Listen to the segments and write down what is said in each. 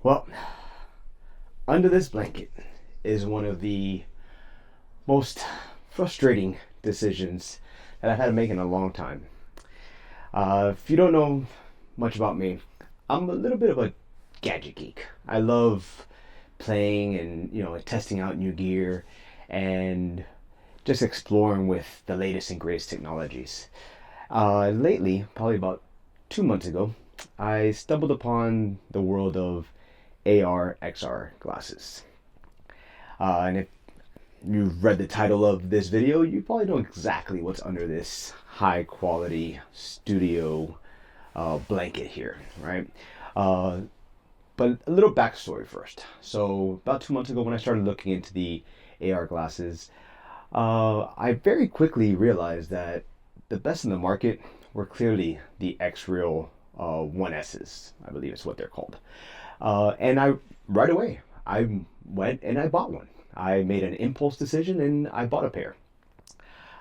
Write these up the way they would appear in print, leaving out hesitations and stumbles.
Well, under this blanket is one of the most frustrating decisions that I've had to make in a long time. If you don't know much about me, I'm a little bit of a gadget geek. I love playing and testing out new gear and just exploring with the latest and greatest technologies. Lately, probably about 2 months ago, I stumbled upon the world of AR XR glasses. And if you've read the title of this video, you probably know exactly what's under this high quality studio blanket here, right? But a little backstory first. So about 2 months ago, when I started looking into the AR glasses, I very quickly realized that the best in the market were clearly the XREAL 1Ss, I believe is what they're called. And right away, I went and I bought one. I made an impulse decision and I bought a pair.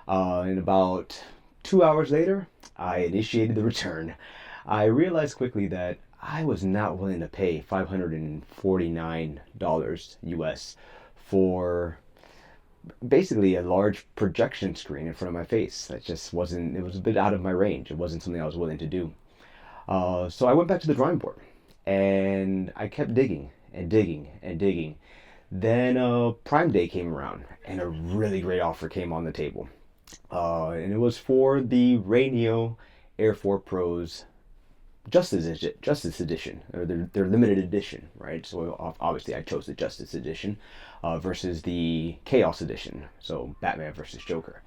And about 2 hours later, I initiated the return. I realized quickly that I was not willing to pay $549 US for basically a large projection screen in front of my face. That just wasn't, it was a bit out of my range. It wasn't something I was willing to do. So I went back to the drawing board and I kept digging and digging and digging. Then Prime Day came around and a really great offer came on the table. And it was for the RayNeo Air 4 Pros Justice Edition, or their limited edition, right? So obviously I chose the Justice Edition versus the Chaos Edition, so Batman versus Joker.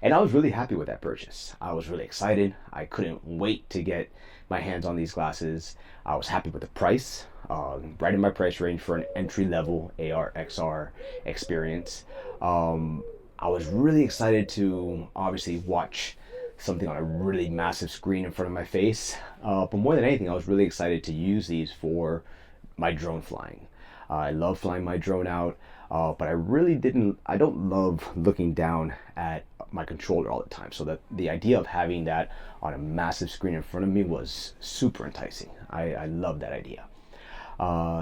And I was really happy with that purchase. I was really excited. I couldn't wait to get my hands on these glasses. I was happy with the price, right in my price range for an entry-level AR XR experience. I was really excited to obviously watch something on a really massive screen in front of my face. But more than anything, I was really excited to use these for my drone flying. I love flying my drone out, but I don't love looking down at my controller all the time. So the idea of having that on a massive screen in front of me was super enticing. I love that idea.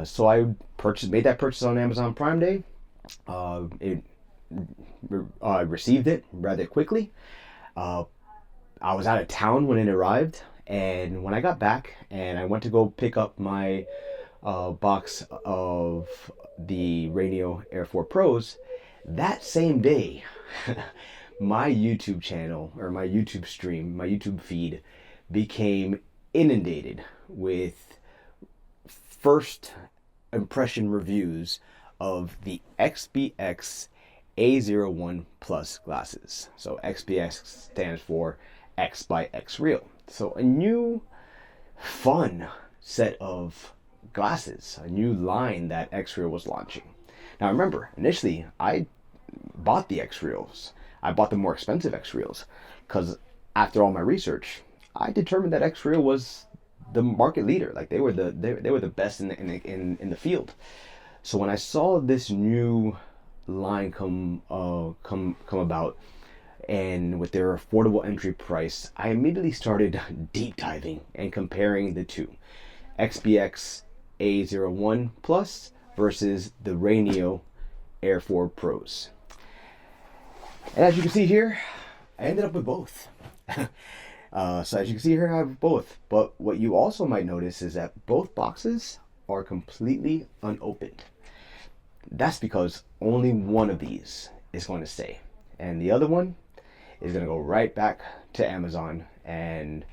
So I made that purchase on Amazon Prime Day. I received it rather quickly. I was out of town when it arrived, and when I got back and I went to go pick up my box of the RayNeo Air 4 Pros, that same day, my YouTube channel, or my YouTube stream, my YouTube feed became inundated with first impression reviews of the XBX A01 Plus glasses. So XBX stands for X by XREAL. So a new fun set of glasses, a new line that XREAL was launching. Now remember, initially I bought the XREALs. I bought the more expensive XREALs because after all my research, I determined that XREAL was the market leader. Like they were the best in the field. So when I saw this new line come about, and with their affordable entry price, I immediately started deep diving and comparing the two, XBX A01 Plus versus the RayNeo Air 4 Pros. And as you can see here, I ended up with both. So as you can see here, I have both. But what you also might notice is that both boxes are completely unopened. That's because only one of these is going to stay, and the other one is going to go right back to Amazon. And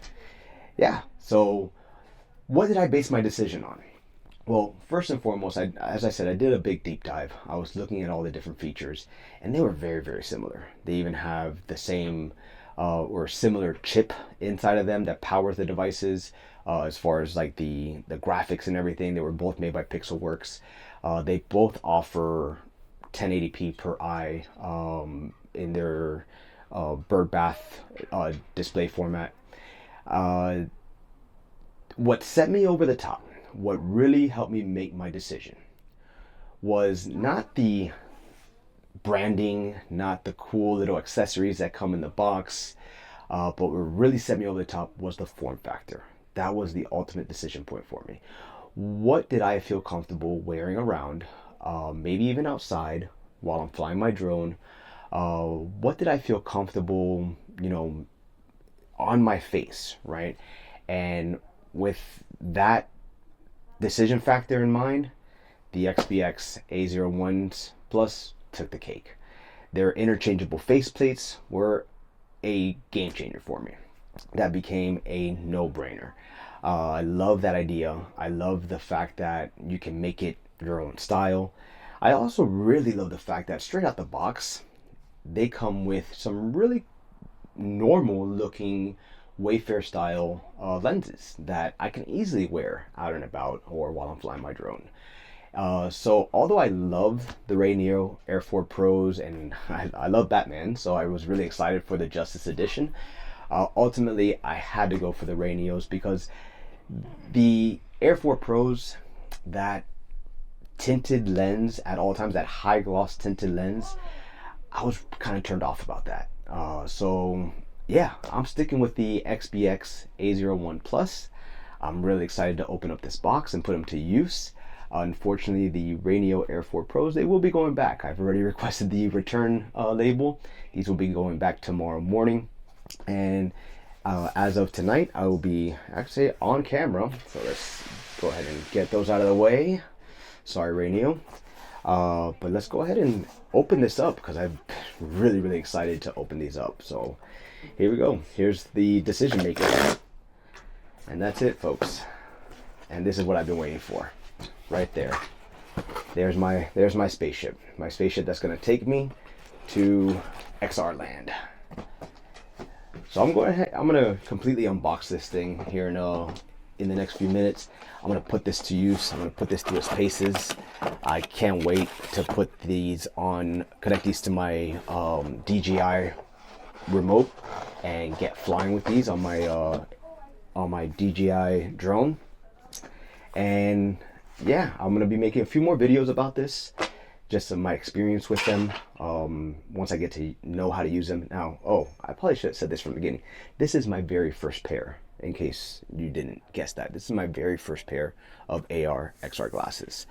yeah, so what did I base my decision on? Well, first and foremost, as I said, I did a big deep dive. I was looking at all the different features, and they were very, very similar. They even have the same or similar chip inside of them that powers the devices. As far as like the graphics and everything, they were both made by Pixelworks. They both offer 1080p per eye in their birdbath display format. What set me over the top, what really helped me make my decision, was not the branding, not the cool little accessories that come in the box, but what really set me over the top was the form factor. That was the ultimate decision point for me. what did I feel comfortable wearing around, maybe even outside while I'm flying my drone. What did I feel comfortable, on my face, right? And with that decision factor in mind, the XBX A01s Plus took the cake. Their interchangeable faceplates were a game changer for me. That became a no-brainer. I love that idea. I love the fact that you can make it your own style. I also really love the fact that straight out the box, they come with some really normal looking Wayfair style lenses that I can easily wear out and about or while I'm flying my drone. So although I love the RayNeo Air 4 Pros and I love Batman, so I was really excited for the Justice Edition. Ultimately, I had to go for the RayNeos because the Air 4 Pros, that tinted lens at all times, that high gloss tinted lens, I was kind of turned off about that. So yeah, I'm sticking with the XBX A01 Plus. I'm really excited to open up this box and put them to use. Unfortunately, the RayNeo Air 4 Pros, they will be going back. I've already requested the return label. These will be going back tomorrow morning. And as of tonight, I will be actually on camera. So let's go ahead and get those out of the way. Sorry, RayNeo. But let's go ahead and open this up because I'm really excited to open these up. So here we go. Here's the decision maker. And that's it, folks. And this is what I've been waiting for. Right there. There's my spaceship. My spaceship that's gonna take me to XR land. So I'm gonna completely unbox this thing here in the next few minutes. I'm gonna put this to use. I'm gonna put this through its paces. I can't wait to put these on, connect these to my DJI remote and get flying with these on my DJI drone. And yeah, I'm gonna be making a few more videos about this, just my experience with them. Once I get to know how to use them. Now, I probably should have said this from the beginning. This is my very first pair, in case you didn't guess that. This is my very first pair of AR XR glasses.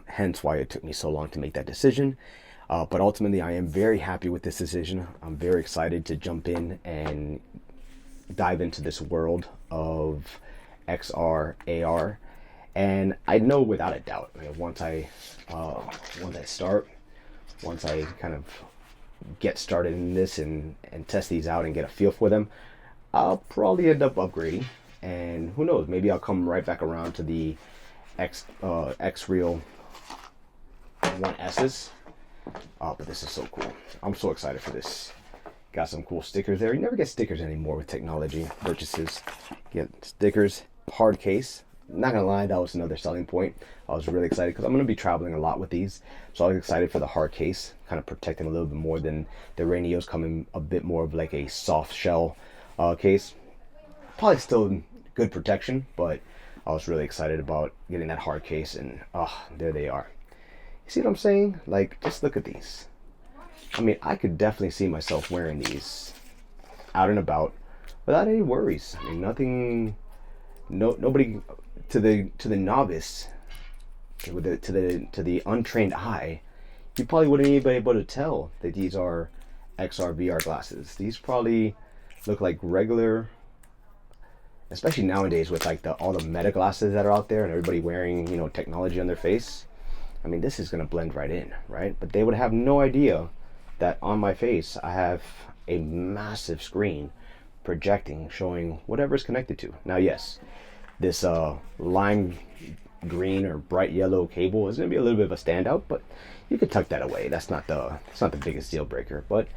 Hence why it took me so long to make that decision. But ultimately, I am very happy with this decision. I'm very excited to jump in and dive into this world of XR AR. And I know without a doubt, once I kind of get started in this and test these out and get a feel for them, I'll probably end up upgrading. And who knows, maybe I'll come right back around to the XREAL 1S's. But this is so cool. I'm so excited for this. Got some cool stickers there. You never get stickers anymore with technology purchases. Get stickers, hard case. Not gonna lie, that was another selling point. I was really excited because I'm gonna be traveling a lot with these, so I was excited for the hard case, kind of protecting a little bit more than the RayNeos, coming a bit more of like a soft shell case. Probably still good protection, but I was really excited about getting that hard case, and there they are. You see what I'm saying? Like, just look at these. I mean, I could definitely see myself wearing these out and about without any worries. I mean, nothing. Nobody to the novice, to the untrained eye, you probably wouldn't even be able to tell that these are XR VR glasses. These probably look like regular, especially nowadays with like all the meta glasses that are out there and everybody wearing technology on their face. I mean, this is gonna blend right in, right? But they would have no idea that on my face I have a massive screen projecting, showing whatever it's connected to. Now, yes, this lime green or bright yellow cable is going to be a little bit of a standout, but you could tuck that away. It's not the biggest deal breaker. But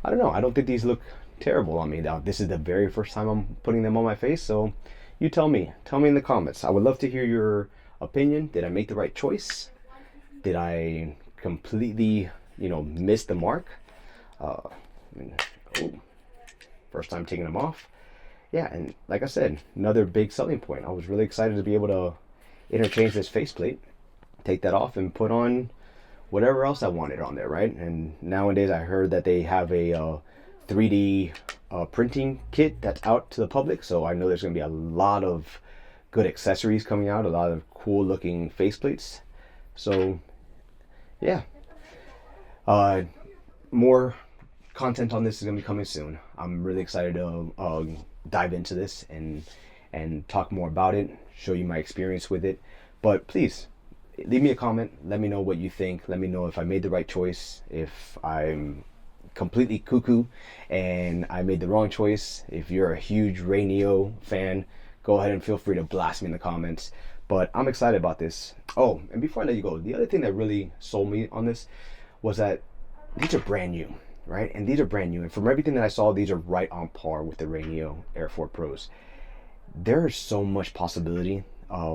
I don't know. I don't think these look terrible on me. Now, this is the very first time I'm putting them on my face, so you tell me. Tell me in the comments. I would love to hear your opinion. Did I make the right choice? Did I completely, miss the mark? First time taking them off. Yeah, and like I said, another big selling point. I was really excited to be able to interchange this faceplate, take that off, and put on whatever else I wanted on there, right? And nowadays I heard that they have a 3D printing kit that's out to the public, so I know there's going to be a lot of good accessories coming out, a lot of cool looking faceplates. So yeah, more content on this is gonna be coming soon. I'm really excited to dive into this and talk more about it, show you my experience with it. But please leave me a comment. Let me know what you think. Let me know if I made the right choice, if I'm completely cuckoo and I made the wrong choice. If you're a huge RayNeo fan, go ahead and feel free to blast me in the comments. But I'm excited about this. Oh, and before I let you go, the other thing that really sold me on this was that these are brand new, right? And these are brand new. And from everything that I saw, these are right on par with the RayNeo Air 4 Pros. There is so much possibility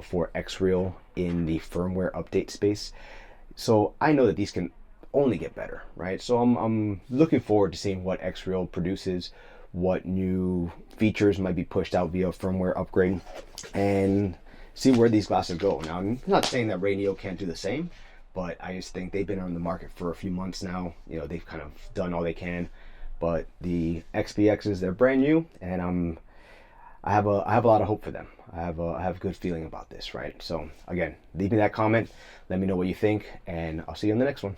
for XREAL in the firmware update space. So I know that these can only get better, right? So I'm looking forward to seeing what XREAL produces, what new features might be pushed out via firmware upgrade, and see where these glasses go. Now, I'm not saying that RayNeo can't do the same, but I just think they've been on the market for a few months now. You know, they've kind of done all they can. But the XBXs, they're brand new, and I have a lot of hope for them. I have a good feeling about this, right? So again, leave me that comment. Let me know what you think, and I'll see you in the next one.